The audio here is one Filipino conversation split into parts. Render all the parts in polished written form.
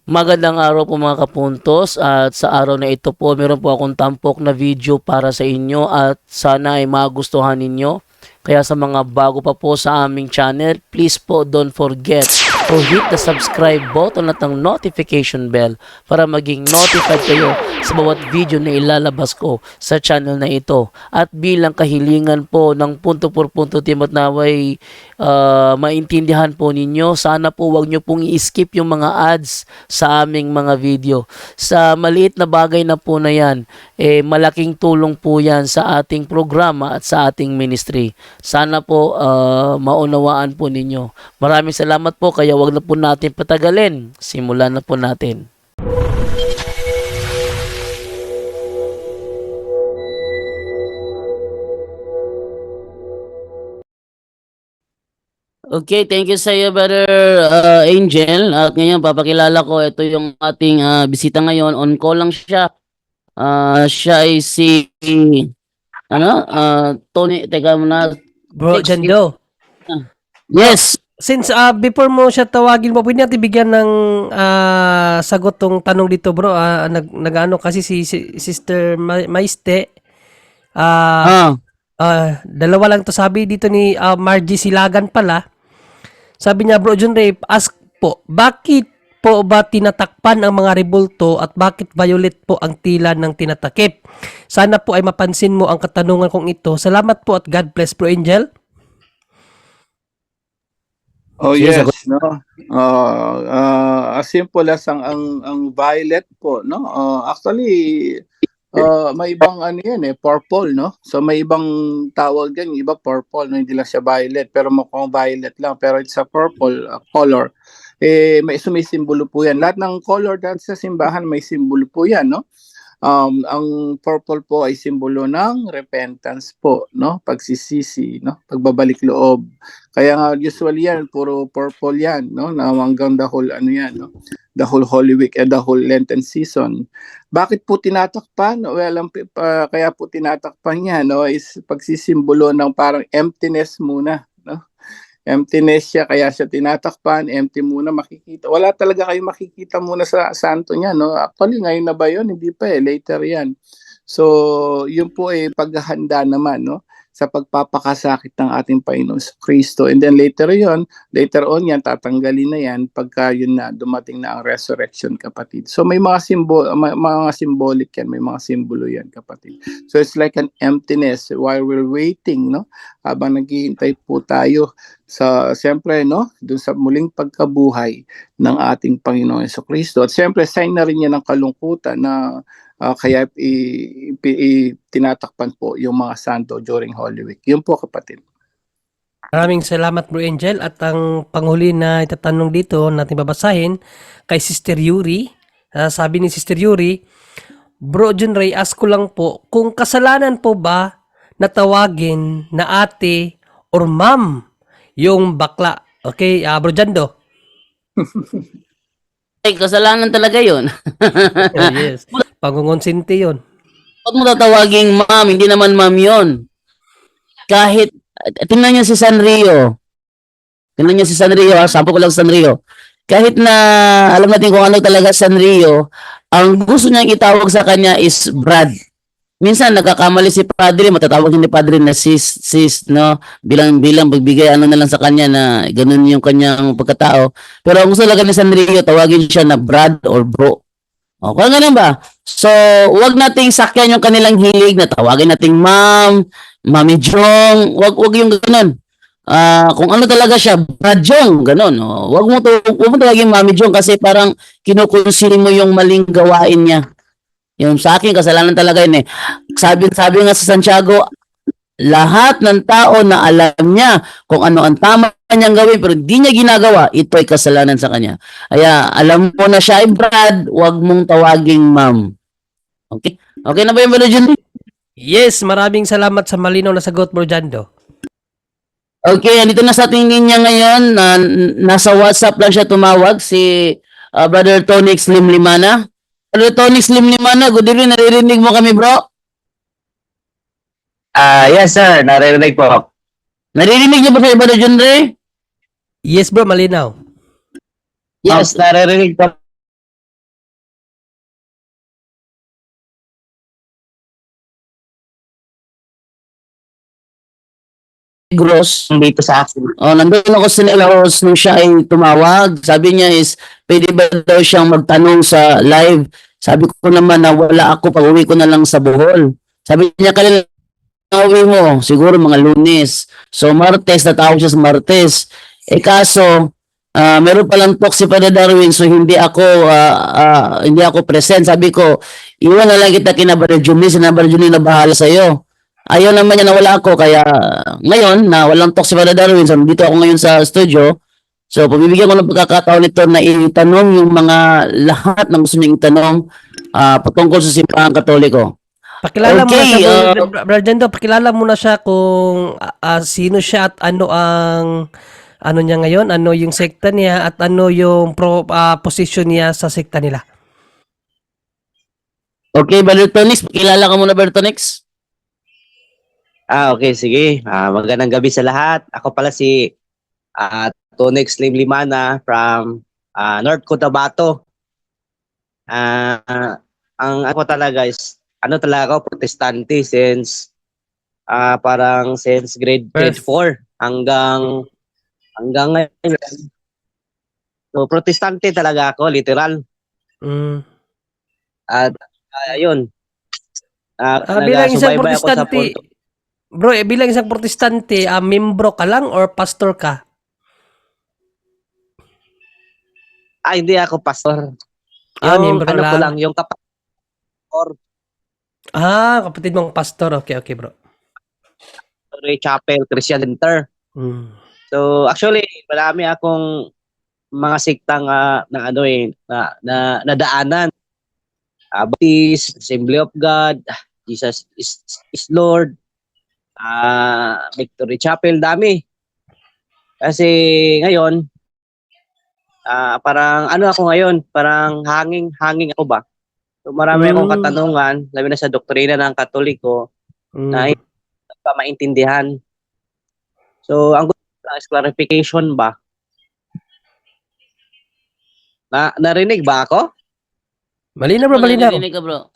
Magandang araw po mga kapuntos, at sa araw na ito po meron po akong tampok na video para sa inyo at sana ay magustuhan ninyo. Kaya sa mga bago pa po sa aming channel, please po don't forget to hit the subscribe button at ang notification bell para maging notified kayo sa bawat video na ilalabas ko sa channel na ito. At bilang kahilingan po ng punto por punto team at naway maintindihan po ninyo, sana po wag nyo pong i-skip yung mga ads sa aming mga video. Sa maliit na bagay na po na yan, malaking tulong po yan sa ating programa at sa ating ministry. Sana po maunawaan po ninyo. Maraming salamat po, kaya wag na po natin patagalin. Simulan na po natin. Okay, thank you sa iyo, Brother Angel. At ngayon, papakilala ko, ito yung ating bisita ngayon. On call lang siya. Siya ay si, Tony, teka muna. Bro Jando. Yes. Since before mo siya tawagin mo, pwede natin bigyan ng sagot tong tanong dito, bro. Nag-ano kasi si Sister Maiste. Dalawa lang to sabi dito ni Margie Silagan pala. Sabi niya, Bro John Ray, ask po, bakit po ba tinatakpan ang mga rebulto at bakit violet po ang tila ng tinatakip? Sana po ay mapansin mo ang katanungan kong ito. Salamat po at God bless, Bro Angel. Oh Sige, yes, sagot. no. As simple as ang violet po, no. Actually, may ibang ano yan purple, no. So may ibang tawag diyan, iba purple, no, hindi lang siya violet, pero mukhang violet lang, pero it's a purple color. May sumisimbolo po yan. Lahat ng color dahil sa simbahan may simbolo po yan, no. Ang purple po ay simbolo ng repentance po, no? Pagsisisi, no? Pagbabalik loob. Kaya nga usually yan, puro purple yan, no? Na hanggang the whole ano yan, no? The whole Holy Week and the whole Lenten season. Bakit po tinatakpan? Well, kaya po tinatakpan yan, no? Is pagsisimbolo ng parang emptiness muna, no? Emptiness siya, kaya siya tinatakpan, empty muna makikita. Wala talaga kayo makikita muna sa santo niya, no? Actually, ngayon na ba yun? Hindi pa later yan. So, yun po paghahanda naman, no? Sa pagpapakasakit ng ating Panginoon sa Kristo. And then later on yan, tatanggalin na yan pagka yun na, dumating na ang resurrection, kapatid. So, may mga symbolic yan, may mga simbolo yan, kapatid. So, it's like an emptiness while we're waiting, no? Habang naghihintay po tayo sa siyempre, no, doon sa muling pagkabuhay ng ating Panginoon Jesucristo. At siyempre sign na rin yan ng kalungkutan na kaya tinatakpan po yung mga santo during Holy Week. Yun po, kapatid. Maraming salamat, Bro Angel. At ang panghuli na itatanong dito natin babasahin kay Sister Yuri. Sabi ni Sister Yuri, Bro John Ray, ask ko lang po, kung kasalanan po ba na tawagin na ate or ma'am yung bakla? Okay, Bro Jando. Ay, kasalanan talaga yun. Yes, pangungonsinti yun. Huwag mo tatawaging ma'am, hindi naman ma'am yun. Kahit, tingnan niyo si Sanrio. Tingnan niyo si Sanrio, sampo ko lang Sanrio. Kahit na alam natin kung ano talaga Sanrio, ang gusto niyang itawag sa kanya is Brad. Minsan nagkakamali si padre, matatawag niya ni padre na sis, no? Bilang pagbigay ano na lang sa kanya na ganun yung kanyang pagkatao. Pero ang gusto talaga ni Sanrio, tawagin siya na Brad or bro. O, kung ganun ba? So, wag nating sakyan yung kanilang hilig na tawagin nating ma'am, Mami Jong, wag yung ganun. Kung ano talaga siya, Brad Jong, ganun. O, wag mo tawagin Mami Jong kasi parang kinukonsil mo yung maling gawain niya. Yung sa akin, kasalanan talaga yun Sabi nga sa Santiago, lahat ng tao na alam niya kung ano ang tama niyang gawin pero hindi niya ginagawa, ito ay kasalanan sa kanya. Kaya alam mo na siya ay Brad, wag mong tawaging ma'am. Okay? Okay na ba yung Brother? Yes, maraming salamat sa malinaw na sagot, Bro Jando. Okay, andito na sa tingin niya ngayon. Nasa WhatsApp lang siya tumawag si Brother Tony Slim Limana. Brother Tony Slim Limana, good evening. Naririnig mo kami, bro? Yes sir, naririnig po. Naririnig niyo ba sa Brother John Ray? Yes, bro, malinaw. Yes. Naririnig po Negros. dito sa akin. Oh, nandun ako sa Negros nung siya ay tumawag. Sabi niya is, pwede ba daw siyang magtanong sa live? Sabi ko naman na wala ako, pag-uwi ko na lang sa Bohol. Sabi niya, kailan uwi mo? Siguro mga Lunes. So, Martes, natawag siya sa Martes. Kaso, meron palang talk si Father Darwin, so hindi ako present. Sabi ko, iwan na lang kita kina Brother Juni, si Brother Juni na bahala sa'yo. Ayaw naman niya na wala ako, kaya ngayon, na walang talk si Father Darwin, so dito ako ngayon sa studio. So, pabibigyan ko ng pagkakataon nito na itanong yung mga lahat na gusto niyong itanong patungkol sa simbahan katoliko. Pakilala mo na Okay, siya, Brother Jando, pakilala mo na siya kung sino siya at ano ang ano niya ngayon, ano yung sekta niya at ano yung position niya sa sekta nila. Okay, Brother Tonix, pakilala ka muna, Brother Tonix. Okay, sige. Magandang gabi sa lahat. Ako pala si Tonix Lim Limana from North Cotabato. Ang ako talaga is, ano talaga ako, protestante since since grade 4 hanggang ngayon. So, protestante talaga ako, literal. Mm. At ayun. Bilang isang Nagasubaybay ako sa protestante, bro, bilang isang protestante, membro ka lang or pastor ka? Hindi ako pastor. Yung Membro ano ko lang. lang, yung kapatid Kapatid mong pastor. Okay, bro. Chapel Christian Center. Mm. So actually, marami akong mga siktang na ano na nadaanan. Baptist, Assembly of God, Jesus is Lord, Victory Chapel, dami. Kasi ngayon, parang ano ako ngayon, parang hanging ako ba? So marami akong katanungan, labi na sa doktrina ng Katoliko, na hindi pa maintindihan. So ang gusto ko lang is clarification ba? Narinig ba ako? Malinaw, bro, malinaw. Narinig ka, bro.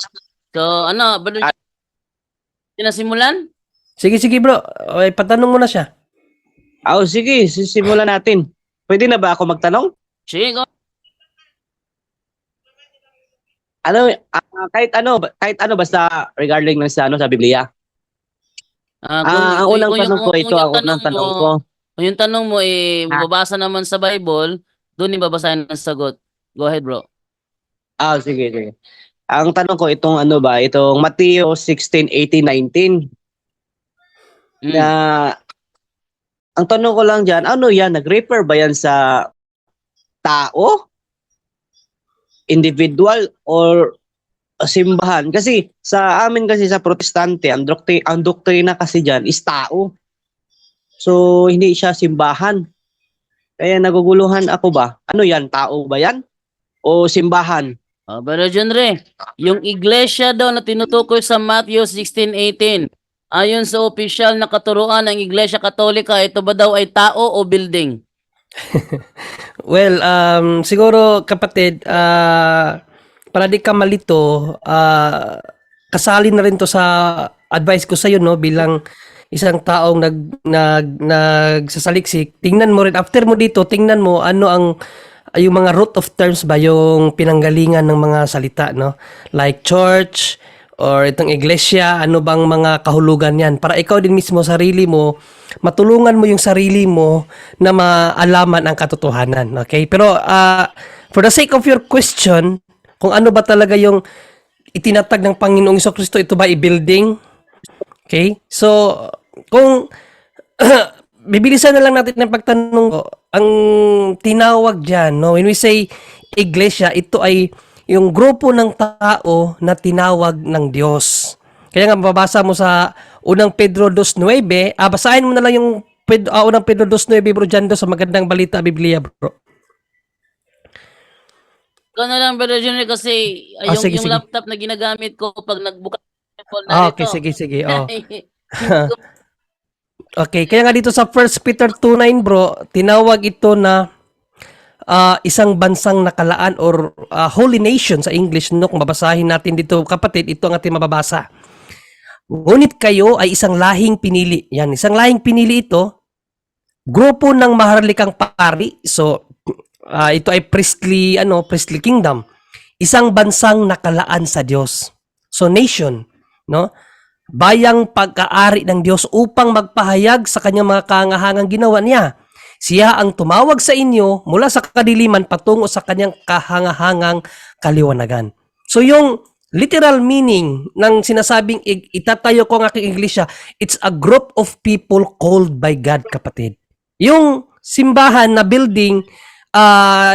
So, ano, Brother sinasimulan? Sige, bro. Okay, patanong mo na siya. Sige, sisimulan natin. Pwede na ba ako magtanong? Sige, go. Ano, kahit ano basta regarding ng sa Biblia. Ang unang tanong ko ito, ang unang tanong ko. Kung yung tanong mo mababasa naman sa Bible, doon ibabasahin ang sagot. Go ahead, bro. Sige. Ang tanong ko itong itong Mateo 16:18-19. Na ang tanong ko lang diyan, ano yan, nag-refer ba yan sa tao? Individual or simbahan? Kasi sa amin kasi sa protestante, ang doktrina kasi diyan is tao. So hindi siya simbahan. Kaya naguguluhan ako ba? Ano yan, tao ba yan? O simbahan? Brother John Ray, yung iglesia daw na tinutukoy sa Matthew 16:18, ayon sa opisyal na katuruan ng Iglesia Katolika, ito ba daw ay tao o building? Well, siguro kapatid, para di ka malito, kasali na rin to sa advice ko sa iyo, no, bilang isang taong nagsasaliksik. Tingnan mo rin after mo dito, tingnan mo ano yung mga root of terms ba yung pinanggalingan ng mga salita, no? Like church or itong iglesia, ano bang mga kahulugan yan? Para ikaw din mismo, sarili mo, matulungan mo yung sarili mo na maalaman ang katotohanan. Okay? Pero for the sake of your question, kung ano ba talaga yung itinatag ng Panginoong Jesucristo, ito ba i-building? Okay? So, kung bibilisan na lang natin ng pagtanong ko, ang tinawag dyan, no? When we say iglesia, ito ay yung grupo ng tao na tinawag ng Diyos. Kaya nga mababasa mo sa unang Pedro 2:9, basahin mo na lang yung unang Pedro 2:9, bro, dyan sa magandang balita Biblia, bro. Ikaw na lang, Brother John Ray, kasi Sige. laptop na ginagamit ko pag nagbuka Okay, sige. Okay, kaya nga dito sa 1 Peter 2:9, bro, tinawag ito na isang bansang nakalaan or holy nation sa English, no? Kung babasahin natin dito, kapatid, ito ang ating mababasa. Ngunit kayo ay isang lahing pinili. Yan, isang lahing pinili ito, grupo ng maharlikang pari. So, ito ay priestly kingdom. Isang bansang nakalaan sa Diyos. So, nation, no? Bayang pag-aari ng Diyos upang magpahayag sa kanyang mga kahangahangang ginawa niya. Siya ang tumawag sa inyo mula sa kadiliman patungo sa kanyang kahangahangang kaliwanagan. So yung literal meaning ng sinasabing itatayo ko ang aking iglesia, it's a group of people called by God, kapatid. Yung simbahan na building,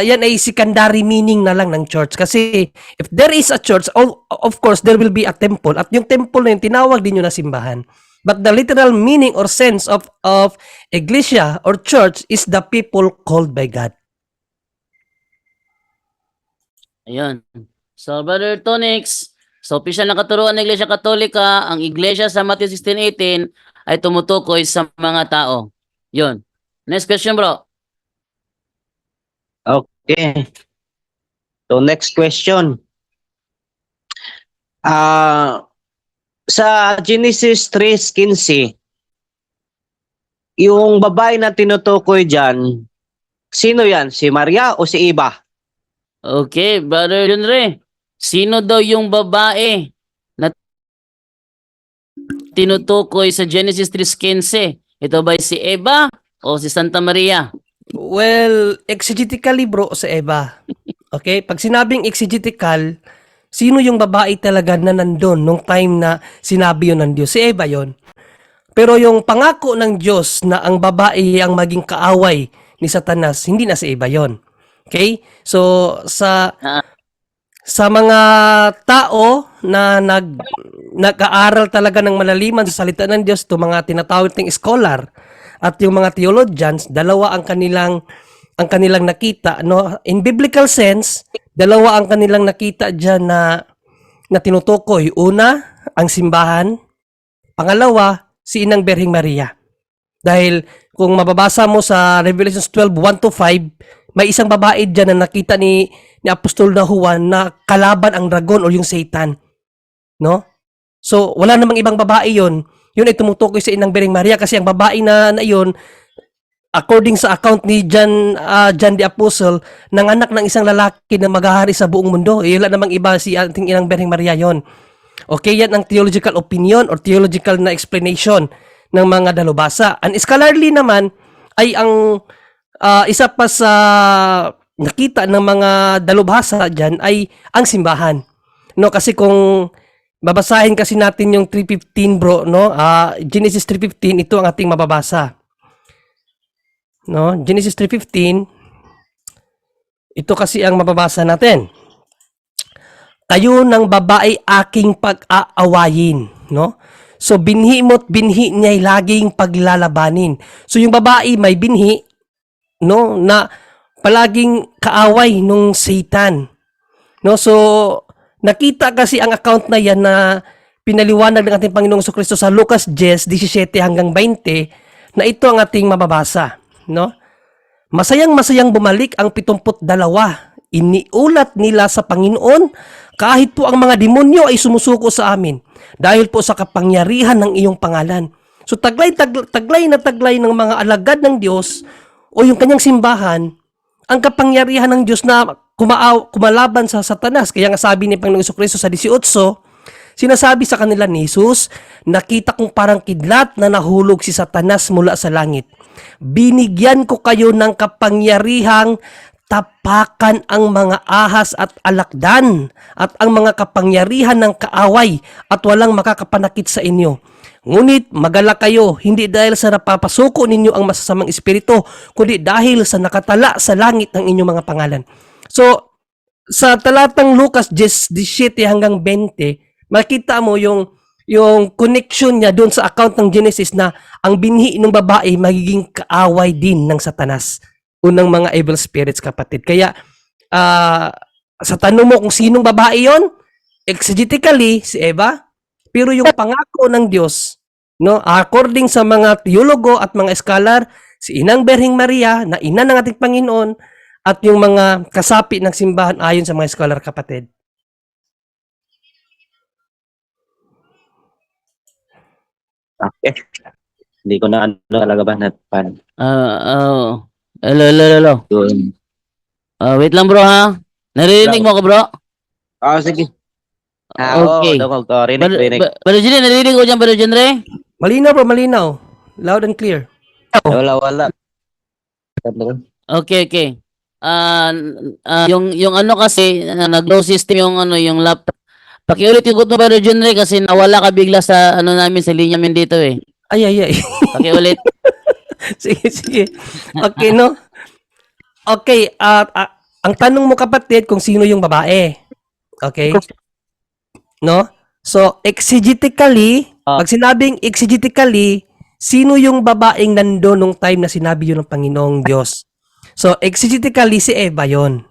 yan ay secondary meaning na lang ng church. Kasi if there is a church, of course, there will be a temple. At yung temple na yun, tinawag din yun na simbahan. But the literal meaning or sense of iglesia or church is the people called by God. Ayun. So, Brother Tonix, sa opisyal na katuruan ng Iglesia Katolika, ang Iglesia sa Matthew 16:18 ay tumutukoy sa mga tao. Yun. Next question, bro. Okay. So next question. Sa Genesis 3:15, yung babae na tinutukoy dyan, sino yan? Si Maria o si Eva? Okay, Brother Junre. Sino daw yung babae na tinutukoy sa Genesis 3:15? Ito ba si Eva o si Santa Maria? Well, exegetically bro, sa Eva. Okay? Pag sinabing exegetical, sino yung babae talaga na nandun nung time na sinabi yun ng Diyos? Si Eva yun. Pero yung pangako ng Diyos na ang babae ang maging kaaway ni Satanas, hindi na si Eva yun. Okay? So, sa mga tao na nag-aaral talaga ng malaliman sa salita ng Diyos, to mga tinatawag ting scholar at yung mga theologians, dalawa ang kanilang nakita, no? In biblical sense, dalawa ang kanilang nakita diyan na tinutukoy. Una, ang simbahan. Pangalawa, si Inang Berhing Maria. Dahil kung mababasa mo sa Revelations 12:1-5, may isang babae diyan na nakita ni Apostol na Juan na kalaban ang dragon o yung Satan. No? So, wala namang ibang babae yon. Yun ay tumutukoy sa Inang Berhing Maria kasi ang babae na yun, according sa account ni John the Apostle, nanganak ng isang lalaki na maghahari sa buong mundo. Wala namang iba si ating Inang Berhing Maria yon. Okay, yan ang theological opinion or theological na explanation ng mga dalubhasa. Ang scholarly naman ay ang isa pa sa nakita ng mga dalubhasa dyan ay ang simbahan. No, kasi kung babasahin kasi natin yung 3:15 bro, no? Genesis 3:15, ito ang ating mababasa. No, Genesis 3:15, ito kasi ang mababasa natin. Kayo ng babae aking pag-aawayin, no? So binhi mo't binhi niya'y laging paglalabanin. So yung babae may binhi, no, na palaging kaaway nung Satan. No, so nakita kasi ang account na yan na pinaliwanag ng ating Panginoong Jesucristo sa Lucas 10:17-20 na ito ang ating mababasa, no? Masayang-masayang bumalik ang 72. Iniulat nila sa Panginoon kahit po ang mga demonyo ay sumusuko sa amin dahil po sa kapangyarihan ng iyong pangalan. So taglay ng mga alagad ng Diyos o yung kanyang simbahan ang kapangyarihan ng Diyos na kumalaban sa Satanas. Kaya nga sabi ni Panginoong Jesucristo sa 18, sinasabi sa kanila ni Jesus, nakita kong parang kidlat na nahulog si Satanas mula sa langit. Binigyan ko kayo ng kapangyarihang tapakan ang mga ahas at alakdan at ang mga kapangyarihan ng kaaway at walang makakapanakit sa inyo. Ngunit magalak kayo, hindi dahil sa napapasuko ninyo ang masasamang espiritu, kundi dahil sa nakatala sa langit ng inyong mga pangalan. So, sa talatang Lucas 17-20, makita mo yung connection niya doon sa account ng Genesis na ang binhi ng babae magiging kaaway din ng Satanas o ng mga evil spirits, kapatid. Kaya, sa tanong mo kung sinong babae yon, exegetically, si Eva, pero yung pangako ng Diyos, no, according sa mga teologo at mga scholar, si Inang Berhing Maria, na ina ng ating Panginoon, at yung mga kasapi ng simbahan ayon sa mga scholar, kapatid. Okay. Hindi ko na ano talaga ba natpan. Hello, hello, hello. Yun. Wait lang bro ha. Naririnig mo ko bro? Sige. Oo, Okay. daw ko. Rinig. Brother Jenre, naririnig ko dyan, Brother Jenre? Malinaw bro, malinaw. Loud and clear. Wala. Okay, okay. Yung ano kasi, nag-low system yung ano, yung laptop. Pakiulit yung mo, Brother Jenre, kasi nawala ka bigla sa ano namin, sa linya namin dito eh. Ay. Pakiulit. Sige. Okay, no? Okay, ang tanong mo kapatid kung sino yung babae. Okay? No? So, exegetically, pag sinabing exegetically, sino yung babaeng nandoon nung time na sinabi yun ng Panginoong Diyos? So, exegetically, si Eva yon.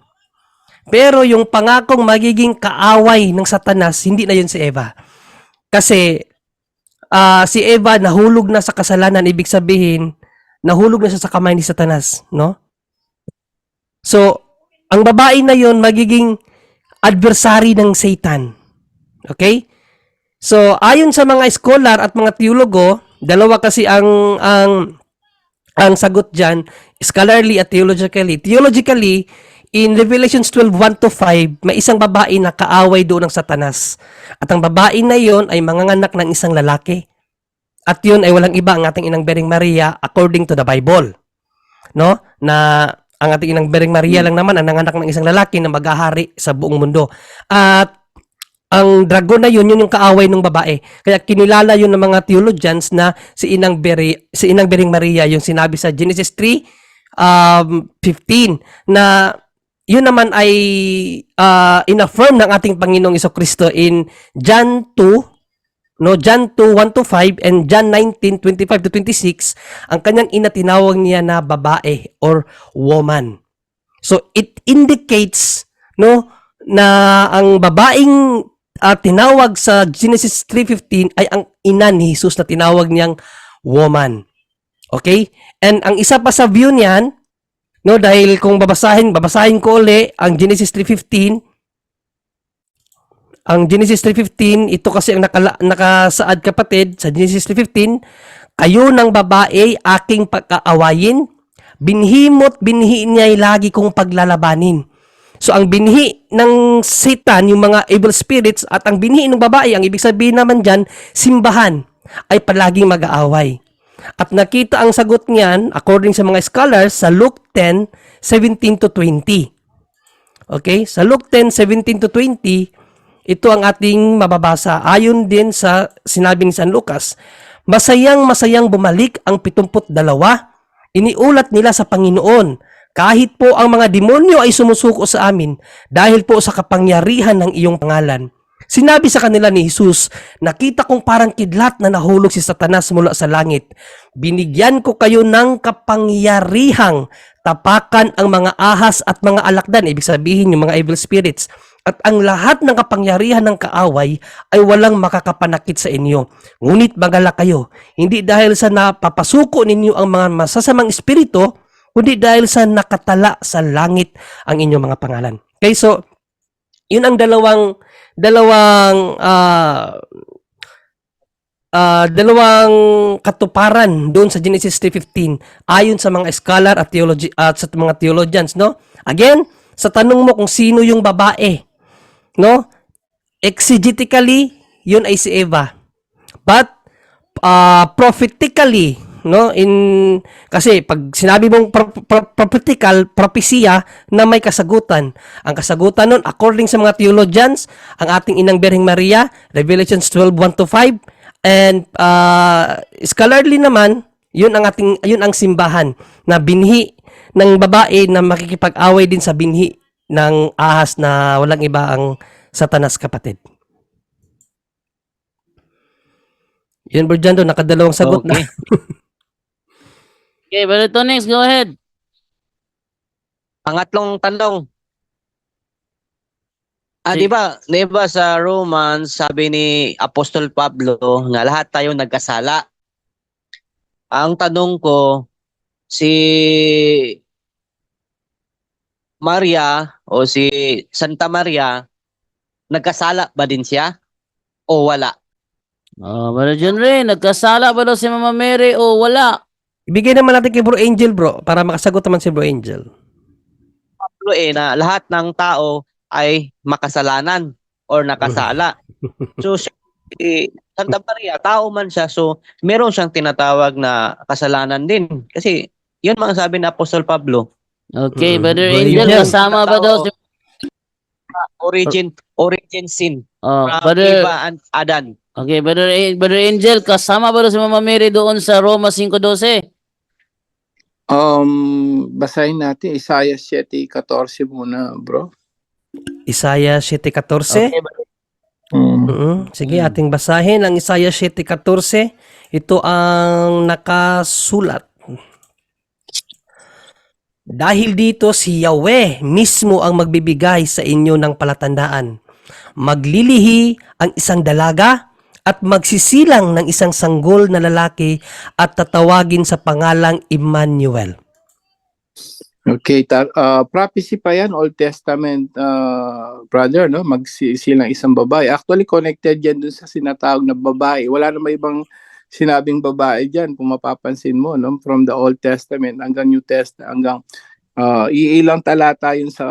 Pero yung pangakong magiging kaaway ng Satanas, hindi na yun si Eva. Kasi, si Eva nahulog na sa kasalanan, ibig sabihin, nahulog na siya sa kamay ni Satanas, no? So, ang babae na yon magiging adversary ng Satan. Okay? So, ayon sa mga scholar at mga teologo, dalawa kasi ang sagot diyan, scholarly at theologically. Theologically, in Revelations 12:1 to 5, may isang babae na kaaway doon ng Satanas. At ang babae na yon ay manganganak ng isang lalaki. At yun ay walang iba ang ating inang Bering Maria according to the Bible. No? Na ang ating inang Bering Maria lang naman ang nanganak ng isang lalaki na maghahari sa buong mundo. At ang dragon na yun yung kaaway ng babae. Kaya kinilala yun ng mga theologians na si Inang Bering Maria, yung sinabi sa Genesis 3:15 na yun naman ay inaffirm ng ating Panginoong Jesucristo in John 2, no, John 2:1 to 5 and John 19:25 to 26, ang kanyang ina tinawag niya na babae or woman. So it indicates, no, na ang babaeng tinawag sa Genesis 3:15 ay ang ina ni Jesus na tinawag niyang woman. Okay? And ang isa pa sa view niyan, no, dahil kung babasahin ko uli ang Genesis 3:15. Ang Genesis 3:15, ito kasi ang nakasaad kapatid sa Genesis 3:15, kayo ng babae aking pag-aawayin, binhi niya'y lagi kong paglalabanin. So, ang binhi ng Satan, yung mga evil spirits, at ang binhi ng babae, ang ibig sabihin naman dyan, simbahan, ay palaging mag-aaway. At nakita ang sagot niyan, according sa mga scholars, sa Luke 10:17 to 20. Okay? Sa Luke 10:17 to 20, ito ang ating mababasa. Ayon din sa sinabi ni San Lucas, masayang bumalik ang 72. Iniulat nila sa Panginoon, kahit po ang mga demonyo ay sumusuko sa amin dahil po sa kapangyarihan ng iyong pangalan. Sinabi sa kanila ni Jesus, nakita kong parang kidlat na nahulog si Satanas mula sa langit. Binigyan ko kayo ng kapangyarihang tapakan ang mga ahas at mga alakdan, ibig sabihin yung mga evil spirits. At ang lahat ng kapangyarihan ng kaaway ay walang makakapanakit sa inyo. Ngunit magalak kayo, hindi dahil sa napapasuko ninyo ang mga masasamang espiritu, kundi dahil sa nakatala sa langit ang inyong mga pangalan. Okay, so yun ang dalawang katuparan doon sa Genesis 3:15 ayon sa mga scholar at sa mga theologians, no? Again, sa tanong mo kung sino yung babae, no? Exegetically, yun ay si Eva. But prophetically, no, kasi pag sinabi mong prophetical, propesya na may kasagutan, ang kasagutan nun according sa mga theologians, ang ating inang Birheng Maria, Revelations 12:1 to 5, and scholarly naman, yun ang simbahan na binhi ng babae na makikipag-away din sa binhi ng ahas na walang iba ang Satanas, kapatid. Yun, Bro Jando, nakadalawang sagot na. Okay, Brother Tonix, go ahead. Pangatlong tanong. Di ba sa Romans, sabi ni Apostol Pablo na lahat tayo nagkasala. Ang tanong ko, si Maria o si Santa Maria, nagkasala ba din siya o wala? Brother John Ray, nagkasala ba daw si Mama Mary o wala? Ibigay naman natin kay Bro Angel, bro, para makasagot naman si Bro Angel. Na lahat ng tao ay makasalanan or nakasala. So, si Santa Maria, tao man siya, so meron siyang tinatawag na kasalanan din. Kasi, yun mga sabi ni Apostol Pablo, Okay, Mm, Brother Bro Angel, Angel. kasama ba daw si... origin sin from Brother, Eva and Adan. okay, Brother Angel, kasama ba daw si Mama Mary doon sa Roma 5:12? Basahin natin Isaiah 7:14 muna, bro. Isaiah 7:14. Okay, Sige, ating basahin ang Isaiah 7:14. Ito ang nakasulat. Dahil dito si Yahweh mismo ang magbibigay sa inyo ng palatandaan. Maglilihi ang isang dalaga at magsisilang ng isang sanggol na lalaki at tatawagin sa pangalang Emmanuel. Okay, prophecy pa yan, Old Testament, brother, no? Magsilang isang babae. Actually, connected yan dun sa sinatawag na babae. Wala na may ibang sinabing babae dyan, kung mapapansin mo, no? From the Old Testament hanggang New Testament, hanggang iilang talata yun sa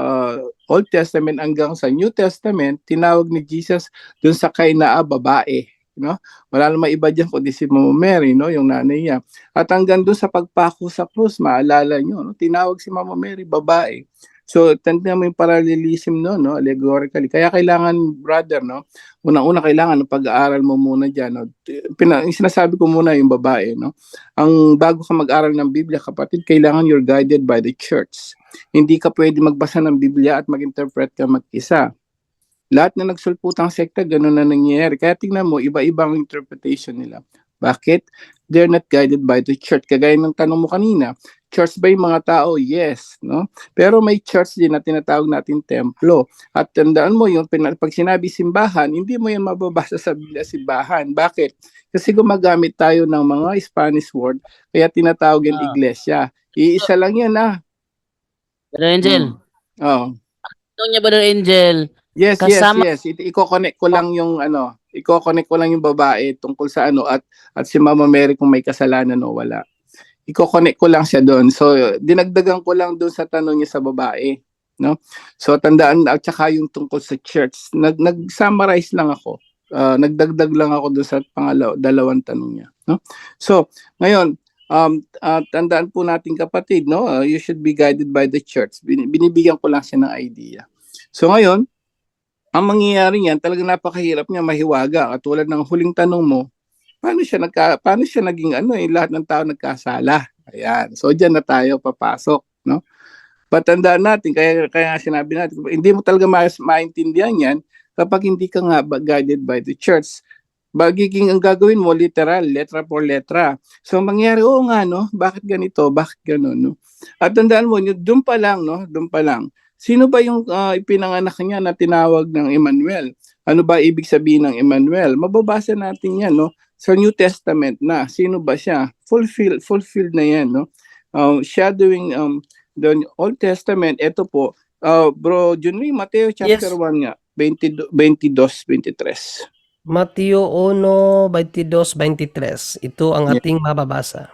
Old Testament hanggang sa New Testament, tinawag ni Jesus dun sa kainaa, babae. No? Wala namang iba dyan kundi si Mama Mary, no? Yung nanay niya. At hanggang doon sa pagpako sa krus, maalala nyo, no? Tinawag si Mama Mary, babae. So, tanda mo yung parallelism no? Allegorically. Kaya kailangan, brother, no? Unang-una kailangan pag-aaral mo muna dyan. No? Yung sinasabi ko muna yung babae. No? Ang bago ka mag-aral ng Biblia, kapatid, kailangan you're guided by the church. Hindi ka pwede magbasa ng Biblia at mag-interpret ka mag-isa. Lahat na nagsulputang sekta, gano'n na nangyayari. Kaya tingnan mo, iba-ibang interpretation nila. Bakit? They're not guided by the church. Kagaya ng tanong mo kanina, church ba yung mga tao? Yes. No? Pero may church din na tinatawag natin templo. At tandaan mo, yung pag sinabi simbahan, hindi mo yan mababasa sa Biblia simbahan. Bakit? Kasi gumagamit tayo ng mga Spanish word, kaya tinatawag yan iglesia. Iisa lang yan Brother Angel, Oh. ano niya Brother Angel? Yes, Kasama- yes. Iko-connect ko lang yung iko-connect ko lang yung babae tungkol sa at si Mama Mary kung may kasalanan o wala. Iko-connect ko lang siya doon. So dinagdagan ko lang doon sa tanong niya sa babae, no? So tandaan at saka yung tungkol sa church. Nag-summarize lang ako. Nagdagdag lang ako doon sa dalawang tanong niya, no? So ngayon, tandaan po natin kapatid, no? You should be guided by the church. Binibigyan ko lang siya ng idea. So ngayon, ang mangyayari niyan, talagang napakahirap niya mahiwaga. Katulad ng huling tanong mo, paano siya naging lahat ng tao nagkasala. Ayan. So diyan na tayo papasok, no? Patandaan natin, kaya sinabi natin, hindi mo talaga maintindihan 'yan kapag hindi ka nga guided by the church. Ang gagawin mo literal, letra por letra. So mangyayari, oo nga, no? Bakit ganito? Bakit gano'n, no? At tandaan mo, doon pa lang, no? Doon pa lang. Sino ba yung ipinanganak niya na tinawag ng Emmanuel? Ano ba ibig sabihin ng Emmanuel? Mababasa natin yan, no? Sa New Testament na. Sino ba siya? Fulfilled na yan, no? Shadowing the Old Testament. Ito po, Bro Junri, Mateo chapter 1 nga, 22-23. Mateo 1:22-23. Ito ang ating mababasa.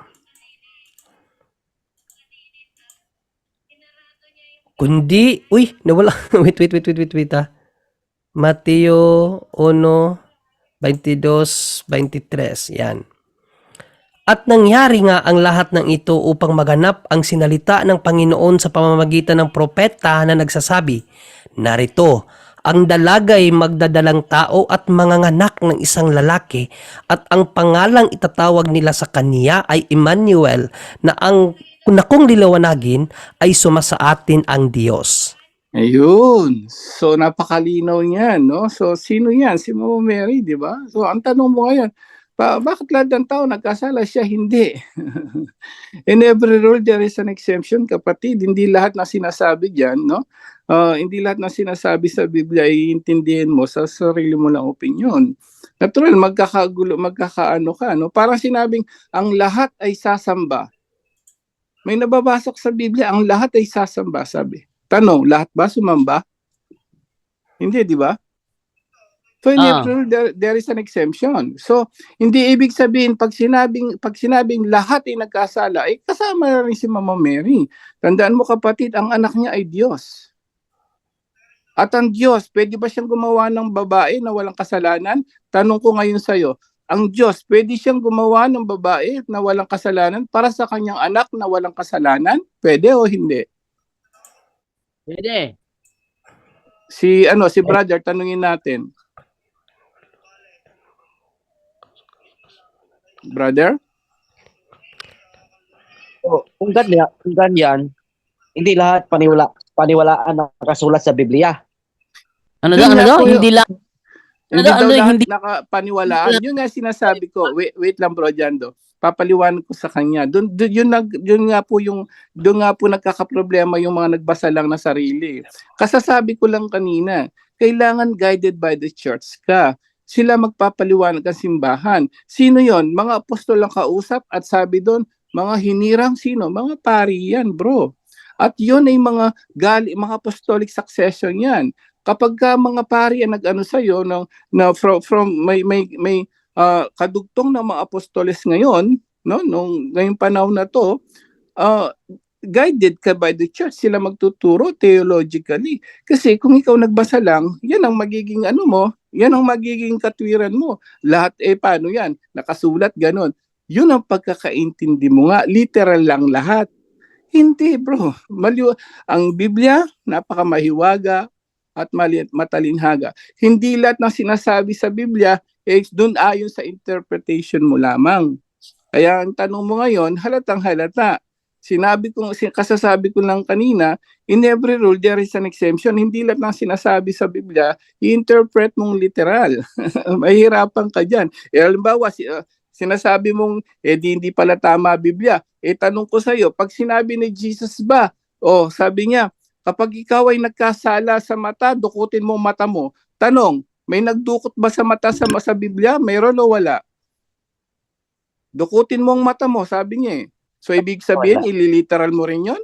Kundi, nawala. Wait. Mateo 1:22-23. Yan. At nangyari nga ang lahat ng ito upang maganap ang sinalita ng Panginoon sa pamamagitan ng propeta na nagsasabi, narito, ang dalagay magdadalang tao at manganganak ng isang lalaki at ang pangalang itatawag nila sa kaniya ay Emmanuel na kung liliwanagin ay sumasa atin ang Diyos. Ayun. So napakalinaw niyan, no? So sino 'yan? Si Mama Mary, 'di ba? So ang tanong mo ngayon, bakit lahat ng tao nagkasala, siya hindi? In every rule there is an exemption, kapatid. Hindi lahat na sinasabi diyan, no? Hindi lahat na sinasabi sa Biblia ay iintindihin mo sa sarili mo lang opinion. Natural, magkakaano ka, no? Parang sinabing ang lahat ay sasamba. May nababasok sa Biblia, ang lahat ay sasamba, sabi. Tanong, lahat ba sumamba? Hindi, di ba? So in Ah. every rule, there is an exemption. So hindi ibig sabihin pag sinabing lahat ay nagkasala, ay kasama na rin si Mama Mary. Tandaan mo kapatid, ang anak niya ay Diyos. At ang Diyos, pwede ba siyang gumawa ng babae na walang kasalanan? Tanong ko ngayon sa iyo, ang Diyos, pwede siyang gumawa ng babae na walang kasalanan para sa kanyang anak na walang kasalanan? Pwede o hindi? Pwede. Si brother, tanungin natin. Brother? So, kung ganyan, hindi lahat paniwalaan na nakasulat sa Biblia. Ano Yun daw? nga po Hindi lang. Hindi daw, daw lahat hindi. nakapaniwalaan. Yun nga sinasabi ko. Wait lang bro, Jando. Papaliwanag ko sa kanya. Doon nga po nagkakaproblema yung mga nagbasa lang na sarili. Kasasabi ko lang kanina, kailangan guided by the church ka. Sila magpapaliwanag ang simbahan. Sino yon? Mga apostol ang kausap at sabi doon, mga hinirang sino? Mga pari yan, bro. At yun ay mga apostolic succession yan. Kapag ka mga pari ang nag-ano sa'yo, from may kadugtong ng mga apostoles ngayon, no, ngayong panahon na to, guided ka by the church, sila magtuturo theologically. Kasi kung ikaw nagbasa lang, yan ang magiging yan ang magiging katwiran mo. Lahat paano yan? Nakasulat ganon. Yun ang pagkakaintindi mo nga, literal lang lahat. Hindi bro, ang Biblia napakamahiwaga at matalinhaga. Hindi lahat ng sinasabi sa Biblia doon ayon sa interpretation mo lamang. Kaya ang tanong mo ngayon, halatang halata. Kasasabi ko lang kanina, in every rule there is an exemption. Hindi lahat ng sinasabi sa Biblia, i-interpret mong literal. Mahirapan ka dyan. Halimbawa, sinasabi mong, hindi pala tama Biblia. Tanong ko sa'yo, pag sinabi ni Jesus ba, sabi niya, kapag ikaw ay nagkasala sa mata, dukutin mo mata mo. Tanong, may nagdukot ba sa mata sa Biblia? Mayroon o wala? Dukutin mo ang mata mo, sabi niya eh. So ibig sabihin, ililiteral mo rin yon?